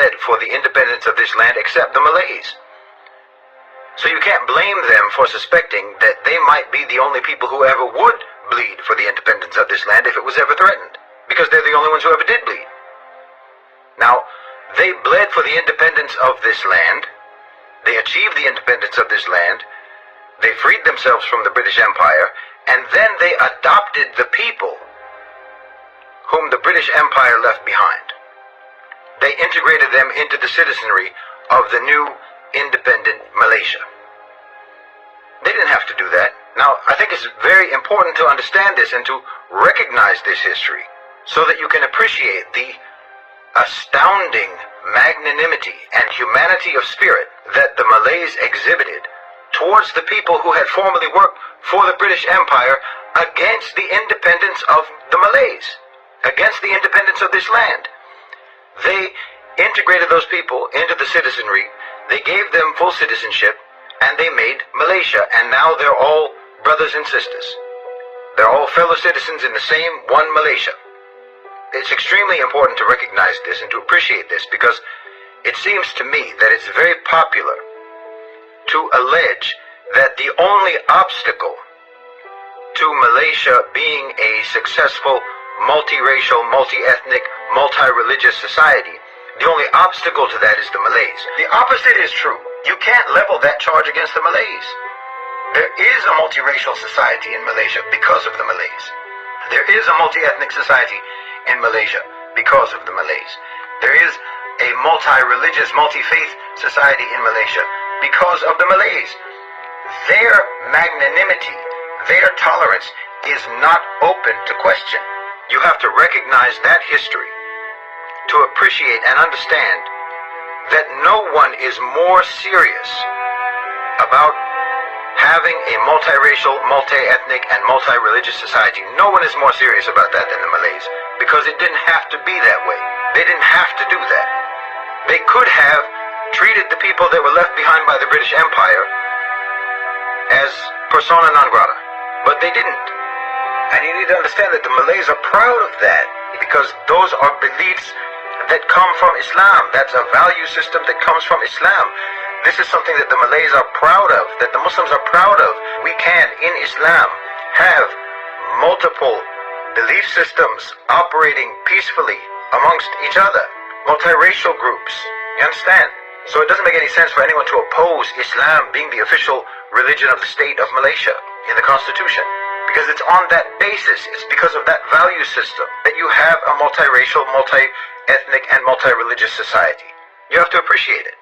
bled for the independence of this land except the Malays. So you can't blame them for suspecting that they might be the only people who ever would bleed for the independence of this land if it was ever threatened, because they're the only ones who ever did bleed. Now, they bled for the independence of this land. They achieved the independence of this land. They freed themselves from the British Empire, and then they adopted the people whom the British Empire left behind. They integrated them into the citizenry of the new independent Malaysia. They didn't have to do that. Now, I think it's very important to understand this and to recognize this history so that you can appreciate the astounding magnanimity and humanity of spirit that the Malays exhibited towards the people who had formerly worked for the British Empire against the independence of the Malays, against the independence of this land. They integrated those people into the citizenry. They gave them full citizenship, and they made Malaysia, and now they're all brothers and sisters. They're all fellow citizens in the same one Malaysia. It's extremely important to recognize this and to appreciate this, because it seems to me that it's very popular to allege that the only obstacle to Malaysia being a successful, multiracial, multi-ethnic, multi-religious society, the only obstacle to that is the Malays. The opposite is true. You can't level that charge against the Malays. There is a multiracial society in Malaysia because of the Malays. There is a multi-ethnic society in Malaysia because of the Malays. There is a multi-religious, multi-faith society in Malaysia because of the Malays. Their magnanimity, their tolerance is not open to question. You have to recognize that history to appreciate and understand that no one is more serious about having a multiracial, multi-ethnic, and multi-religious society. No one is more serious about that than the Malays, because it didn't have to be that way. They didn't have to do that. They could have treated the people that were left behind by the British Empire as persona non grata, but they didn't. And you need to understand that the Malays are proud of that, because those are beliefs that come from Islam. That's a value system that comes from Islam. This is something that the Malays are proud of, that the Muslims are proud of. We can, in Islam, have multiple belief systems operating peacefully amongst each other, multiracial groups. You understand? So it doesn't make any sense for anyone to oppose Islam being the official religion of the state of Malaysia in the Constitution, because it's on that basis, it's because of that value system that you have a multiracial, multi-ethnic, and multi-religious society. You have to appreciate it.